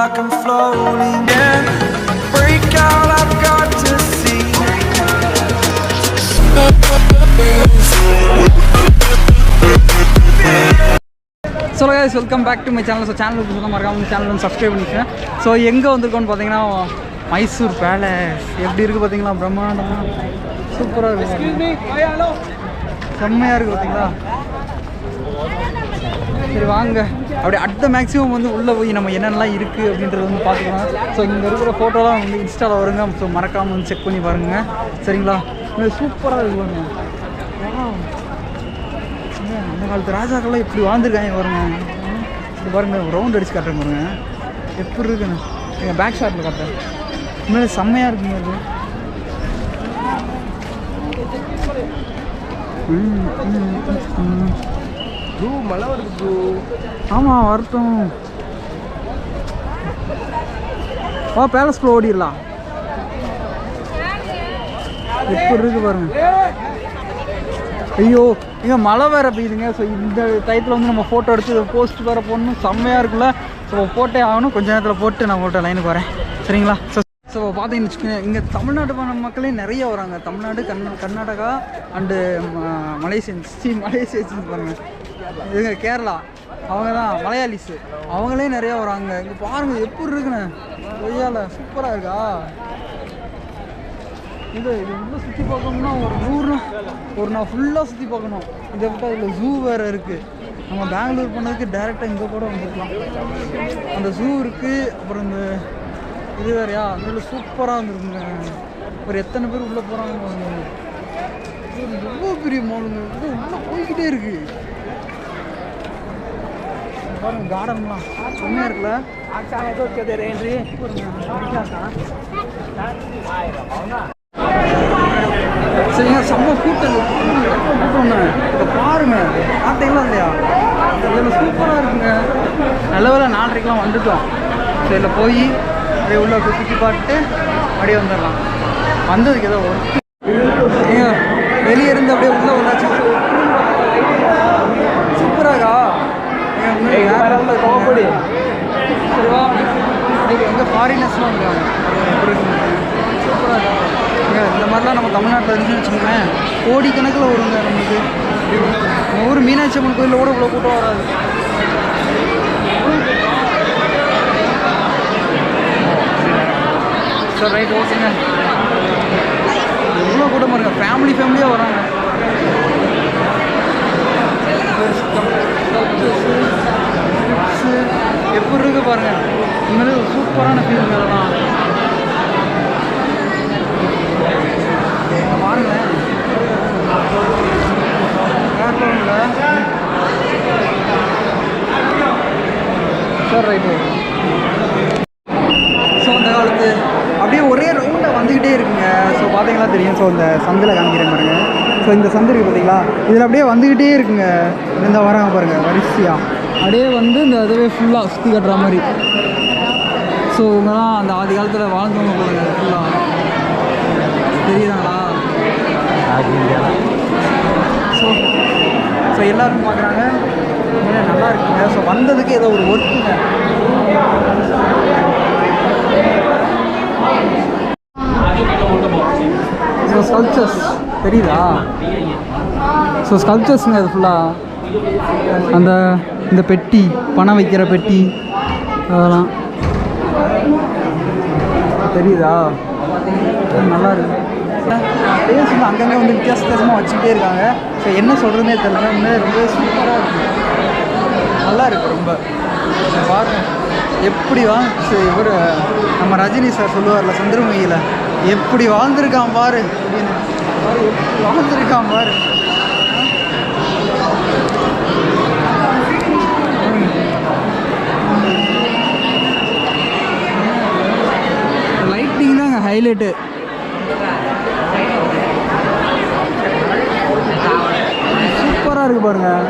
like I'm floating in. Break out, I've got to see. So guys, welcome back to my channel. So channel மறக்காம channel subscribe பண்ணிக்கங்க. So எங்கே வந்திருக்கோன்னு பார்த்தீங்கன்னா Mysore palace எப்படி இருக்குது பார்த்தீங்களா, பிரம்மாண்டமாக சூப்பராக இருக்குது, செம்மையாக இருக்குது பார்த்தீங்களா. சரி வாங்க அப்படி அடுத்த மேக்ஸிமம் வந்து உள்ளே போய் நம்ம என்னென்னலாம் இருக்குது அப்படின்றத வந்து பார்த்துக்கலாம். ஸோ இங்கே இருக்கிற ஃபோட்டோலாம் வந்து இன்ஸ்டாவில் வருங்க. ஸோ மறக்காமல் வந்து செக் பண்ணி பாருங்க சரிங்களா. சூப்பராக இருக்கு பாருங்க. அந்த காலத்து ராஜாக்கள்லாம் இப்படி வாழ்ந்துருக்காங்க பாருங்க. இது பாருங்க ரவுண்ட் அடிச்சு காட்டுறேன் பாருங்க எப்படி இருக்குன்னு. எங்கள் பேக் ஷாட்டில் காட்டுறேன். உண்மையிலே செம்மையாக இருக்குங்க அது. மழை வருது ப்ரோ. ஆமாம் வரட்டும். பேலஸ்குள்ள ஓடிடலாம். எப்படி இருக்கு பாருங்க. ஐயோ இங்கே மழை வேறு பெய்யுதுங்க. ஸோ இந்த டயத்தில் வந்து நம்ம ஃபோட்டோ எடுத்து போஸ்ட் வேறு போடணும், செம்மையாக இருக்குல்ல. ஸோ போட்டே ஆகணும். கொஞ்சம் நேரத்தில் போட்டு நான் ஃபோட்டோ லைனுக்கு வரேன் சரிங்களா. ஸோ பார்த்தீங்கன்னு வச்சுக்கோங்க, இங்கே தமிழ்நாட்டு மக்களே நிறைய வராங்க. தமிழ்நாடு, கர்நாடகா அண்டு மலேசியன்ஸ் பாருங்கள். இதுங்க கேரளா, அவங்க தான் மலையாளிஸு, அவங்களே நிறையா வராங்க. இங்கே பாருங்கள் எப்படி இருக்குண்ணே கொய்யால சூப்பராக இருக்கா. இது உள்ளே சுற்றி பார்க்கணும்னா ஒரு நாள் ஃபுல்லாக சுற்றி பார்க்கணும். இதை விட்டால் இதில் ஜூ வேறு இருக்குது. நம்ம பெங்களூர் பண்ணதுக்கு டேரெக்டாக இங்கே கூட வந்துருக்கலாம். அந்த ஜூ இருக்குது. அப்புறம் இந்த இது வேறையா அந்த சூப்பராக வந்துருக்குங்க. ஒரு எத்தனை பேர் உள்ளே போகிறாங்க. எவ்வளோ பெரிய மாலுங்க. இது உள்ளே போய்கிட்டே இருக்குது பாருங்க. கார்டன்லாம் செம்மையாக இருக்குல்ல. சரிங்க செம்ம கூட்டம். கூட்டம்ண்ணே இதை பாருங்க. பார்த்தீங்களா இல்லையா, இதில் சூப்பராக இருக்குங்க. நல்ல வேலை 4:30க்கெலாம் வந்துட்டோம். ஸோ இதில் போய் அப்படியே உள்ள சுற்றி பார்த்துட்டு அப்படியே வந்துடலாம். வந்ததுக்கு ஏதோ ஏங்க வெளியே இருந்து அப்படியே உள்ள வந்தாச்சு. சூப்பராகா சரிவா. எங்கே ஃபாரினர்ஸ்லாம் வந்துருக்காங்க. சூப்பராக இந்த மாதிரிலாம் நம்ம தமிழ்நாட்டில் இருந்துன்னு வச்சுக்கோங்களேன் கோடிக்கணக்கில் வருங்க. நம்மளுக்கு ஒவ்வொரு மீனாட்சி அம்மன் கோயிலில் கூட இவ்வளோ கூட்டம் வராது. சார் ரைட் ஓகேங்க. எவ்வளோ கூட்டமாக இருங்க. ஃபேமிலியாக வராங்க. எப்படி இருக்கு பாருங்க. இனிமேல் சூப்பரான ஃபீல் அதெல்லாம் பாருங்க. Sir right. ஸோ அந்த காலத்து அப்படியே ஒரே ரவுண்டில் வந்துக்கிட்டே இருக்குங்க. ஸோ பார்த்தீங்களா தெரியும். ஸோ இந்த சந்தில் காமிக்கிறேன் பாருங்க. ஸோ இந்த சந்து இருக்குது பார்த்தீங்களா, இதில் அப்படியே வந்துக்கிட்டே இருக்குங்க. இந்த வராங்க பாருங்கள் வரிசையாக அப்படியே வந்து இந்த இதுவே ஃபுல்லாக சுற்றி கட்டுற மாதிரி. ஸோ இவங்கெல்லாம் அந்த ஆதி காலத்தில் வாழ்ந்தவங்க பாருங்க ஃபுல்லாக தெரியுதாங்களா. ஸோ எல்லோரும் பார்க்குறாங்க. நல்லா இருக்குங்க. ஸோ வந்ததுக்கு ஏதோ ஒரு ஒர்க்குங்க. ஸோ ஸ்கல்ப்சர்ஸ் தெரியுதா. ஸோ ஸ்கல்ப்சர்ஸுங்க அது ஃபுல்லாக. இந்த பெட்டி, பணம் வைக்கிற பெட்டி, அதெல்லாம் தெரியுதா. நல்லா இருக்கு. பிளேஸ் வந்து அங்கங்கே வந்து வித்தியாசமாக வச்சுக்கிட்டே இருக்காங்க. ஸோ என்ன சொல்கிறதுனே தெரியல. உண்மையிலே ரொம்ப சூப்பராக இருக்குது. நல்லா இருக்குது ரொம்ப. பாருங்க எப்படி இவர் நம்ம ரஜினி சார் சொல்லுவார்ல சந்திரமுகியில், எப்படி வாழ்ந்துருக்கான் பாரு அப்படின்னு. எப்படி வாழ்ந்துருக்கான் பாரு. லைட்டிங் தாங்க ஹைலைட்டு. சூப்பராக இருக்குது பாருங்கள்.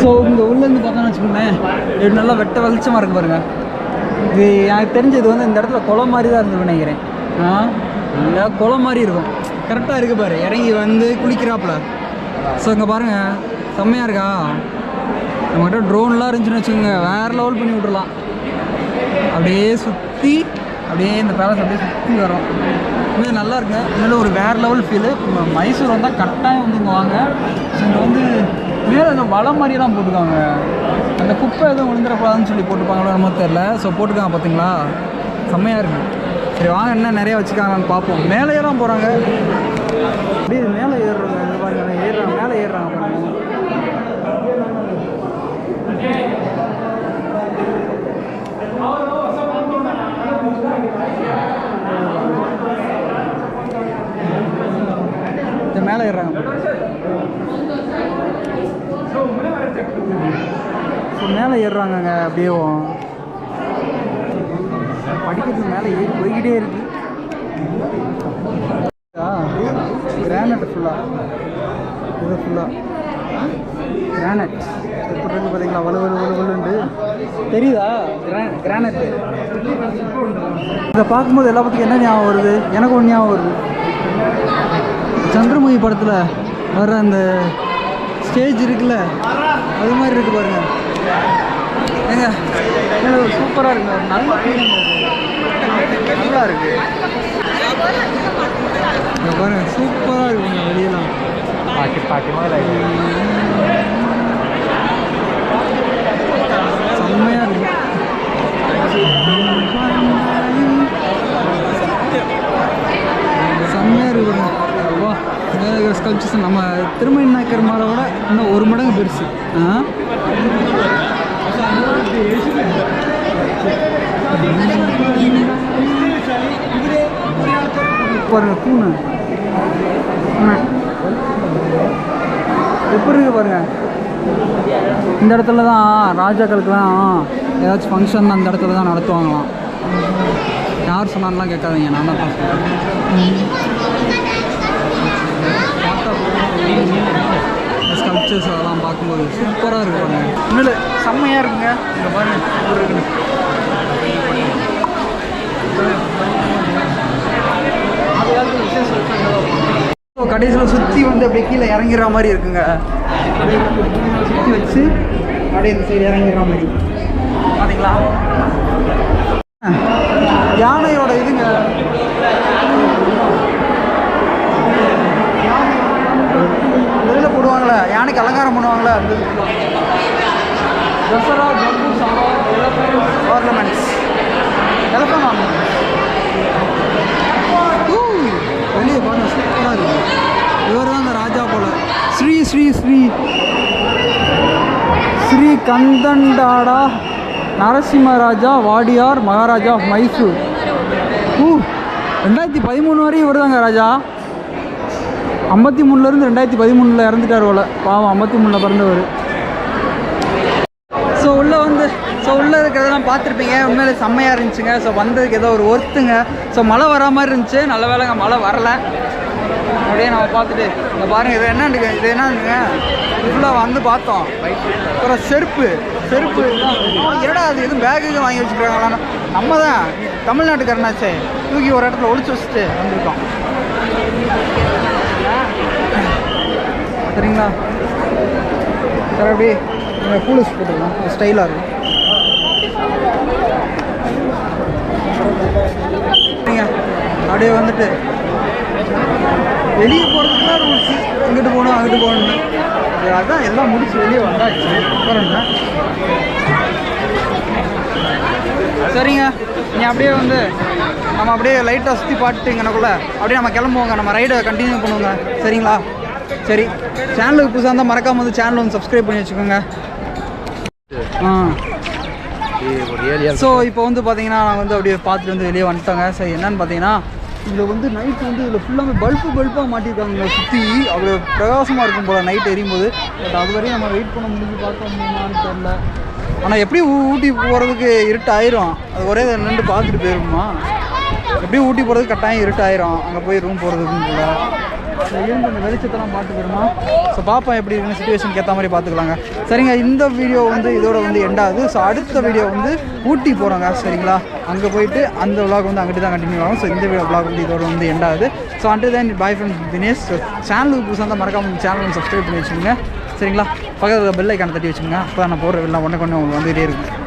ஸோ இங்கே உள்ளேருந்து பார்த்தோன்னு வச்சுக்கோங்களேன் இது நல்லா வெட்ட வெளிச்சமாக இருக்குது பாருங்கள். இது எனக்கு தெரிஞ்சது வந்து இந்த இடத்துல குளம் மாதிரி தான் இருந்தது நினைக்கிறேன். இல்லை குளம் மாதிரி இருக்கும். கரெக்டாக இருக்குது பாரு. இறங்கி வந்து குளிக்கிறாப்புல. ஸோ இங்கே பாருங்கள் செம்மையாக இருக்கா. நம்மகிட்ட ட்ரோன்லாம் இருந்துச்சுன்னு வச்சுக்கோங்க வேறு லெவல் பண்ணி விட்றலாம். அப்படியே சுற்றி அப்படியே இந்த பேலஸ் அப்படியே சுற்றி வரோம். இது நல்லா இருக்குங்க. இதில் ஒரு வேறு லெவல் ஃபீலு. மைசூர் வந்தால் கட்டாயம் வந்து இங்கே வாங்க. இங்கே வந்து மேலே இந்த வலை மாதிரியெல்லாம் போட்டுருக்காங்க. அந்த குப்பை எதுவும் விழுந்துடக்கூடாதுன்னு சொல்லி போட்டுருப்பாங்களோ நம்ம தெரில. ஸோ போட்டுருக்காங்க பார்த்தீங்களா, செம்மையாக இருக்குது. சரி வாங்க என்ன நிறையா வச்சுருக்காங்கன்னு பார்ப்போம். மேலேயே தான் போகிறாங்க. அப்படியே மேலே ஏறுறாங்க. இந்த பாருங்க ஏறுறாங்க, மேலே ஏறுறாங்க பாருங்க. இந்த மேலே ஏறுறாங்க. ஸோ மேலே ஏறுறாங்கங்க. அப்படியே படிக்கிறதுக்கு மேலே ஏறி போய்கிட்டே இருக்கு. கிரானைட் ஃபுல்லாக, இது ஃபுல்லாக கிரானைட் எப்படி இருக்குது பார்த்தீங்களா, வலுவலுண்டு தெரியுதா? கிரானைட். இதை பார்க்கும்போது எல்லா பற்றியும் என்ன ஞாபகம் வருது? எனக்கு ஒன்று ஞாபகம் வருது. சந்திரமுகி படத்தில் வர்ற அந்த ஸ்டேஜ் இருக்குல்ல, அது மாதிரி இருக்குது பாருங்க. ஏங்க சூப்பராக இருக்குங்க. நல்ல ஃபீலிங், நல்லா இருக்குது பாருங்க. சூப்பராக இருக்குங்க. வெளியெல்லாம் பாட்டி மாதிரி செம்மையாக இருக்கு. செம்மையாக இருக்கு பாருங்க. வா ஸ்கல்ப்சர்ஸ் நம்ம திருமணிநாயக்கர் மாலோட இன்னும் 1 மடங்கு பெருசு. பாருங்க தூணு எப்படி இருக்கு பாருங்க. இந்த இடத்துல தான் ராஜாக்களுக்கெல்லாம் ஏதாச்சும் ஃபங்க்ஷன் அந்த இடத்துல தான் நடத்துவாங்களாம். யார் சொன்னான்லாம் கேட்காதீங்க, நான் தான் ஸ்கல்ப்சர்ஸ் அதெல்லாம் பார்க்கும்போது சூப்பராக இருக்கு பாருங்க. இன்னும் செம்மையாக இருக்குங்க. இங்கே பாருங்க கடைசியில் சுற்றி வந்து அப்படியே கீழே இறங்கிற மாதிரி இருக்குங்க. சுற்றி வச்சு அப்படியே இந்த சைடு இறங்கிற மாதிரி பார்த்தீங்களா. யானையோட இதுங்க. இதில் போடுவாங்களே யானைக்கு அலங்காரம் பண்ணுவாங்களே அந்த தசரா ஆர்னமெண்ட்ஸ், எலஃபண்ட் ஆர்னமெண்ட்ஸ். வெளியே பாருங்க சூப்பராக இருக்கு. இவர் தான் அந்த ராஜா போல. ஸ்ரீ ஸ்ரீ ஸ்ரீ ஸ்ரீ கந்தண்டாடா நரசிம்மராஜா வாடியார் மகாராஜா ஆஃப் மைசூர். 2013 வரையும் இவர் தாங்க ராஜா. 53லேருந்து 2013 இறந்துட்டார் போல. பாவம் 53 பிறந்தவர். ஸோ உள்ளே இருக்கிறதெல்லாம் பார்த்துருப்பீங்க. உண்மையிலே செம்மையாக இருந்துச்சுங்க. ஸோ வந்ததுக்கு ஏதோ ஒரு ஒர்த்துங்க. ஸோ மழை வர மாதிரி இருந்துச்சு. நல்ல வேலைங்க மழை வரலை. அப்படியே நம்ம பார்த்துட்டு இங்கே பாருங்கள். இது என்னங்க இது ஃபுல்லாக வந்து பார்த்தோம். அப்புறம் செருப்பு என்னடா அது எதுவும் பேக்கு வாங்கி வச்சுக்கிறாங்களான்னு. நம்ம தான் தமிழ்நாட்டுக்காரனாச்சே, தூக்கி ஒரு இடத்துல ஒழிச்சு வச்சுட்டு வந்திருக்கோம். சரிங்களா? சரி அப்படியே நீங்கள் கூலிஸ் போட்டுருக்கோம், ஸ்டைலாக இருக்கும். அப்படியே வந்துட்டு வெளியே போகிறதுக்குன்னா ரூல்ஸு, இங்கிட்டு போகணும் அங்கிட்டு போகணுன்னு. அதான் எல்லாம் முடிச்சு வெளியே வந்தாச்சு. அப்புறம்னா சரிங்க, நீ அப்படியே வந்து நம்ம அப்படியே லைட்டாக சுற்றி பார்த்துட்டிங்கனக்குள்ள அப்படியே நம்ம கிளம்புவோங்க. நம்ம ரைடை கண்டினியூ பண்ணுவோங்க. சரிங்களா? சரி, சேனலுக்கு புதுசாக இருந்தால் மறக்காமல் வந்து சேனலை வந்து சப்ஸ்கிரைப் பண்ணி வச்சுக்கோங்க. ஸோ இப்போ வந்து பார்த்தீங்கன்னா நாங்கள் வந்து அப்படியே பார்த்துட்டு வந்து வெளியே வந்துட்டோங்க. சரி, என்னென்னு பார்த்தீங்கன்னா இதில் வந்து நைட் வந்து இதில் ஃபுல்லாக பல்பாக மாட்டியிருக்காங்க. சுற்றி அவ்வளோ பிரகாசமாக இருக்கும் போல் நைட் எரியும் போது. பட் அது வரையும் நம்ம வெயிட் பண்ண முடிஞ்சு பார்க்க முடியுமான்னு தெரில. ஆனால் எப்படி ஊட்டி போகிறதுக்கு இருட்டாயிரும். அது ஒரே நின்று பார்த்துட்டு போயிருக்குமா. எப்படியும் ஊட்டி போகிறதுக்கு கட்டாயம் இருட்டாயிரும். அங்கே போய் ரூம் போகிறதுக்குன்னு கூட இருந்து அந்த வெளிச்சத்தெல்லாம் பார்த்துக்கிறோமா. ஸோ பாப்பா எப்படி இருக்குன்னு சிச்சுவேஷனுக்கு ஏற்ற மாதிரி பார்த்துக்கலாங்க. சரிங்க, இந்த வீடியோ வந்து இதோட வந்து எண்டாகுது. ஸோ அடுத்த வீடியோ வந்து ஊட்டி போகிறோங்க. சரிங்களா? அங்கே போயிட்டு அந்த விளாக் வந்து அங்கிட்டு தான் கண்டினியூ ஆகும். ஸோ இந்த விளாக் வந்து இதோட வந்து எண்டாகுது. So until then bye from Dinesh. So சேனலுக்கு புதுசாக இருந்தால் மறக்காம சேனல் வந்து சப்ஸ்கிரைப் பண்ணி வச்சுக்கோங்க. சரிங்களா? பக்கத்தில் பெல் ஐக்கானை தட்டி வச்சுக்கோங்க. அப்போ நான் போடுற எல்லாம் ஒன்று உங்களுக்கு வந்துகிட்டே இருக்கும்.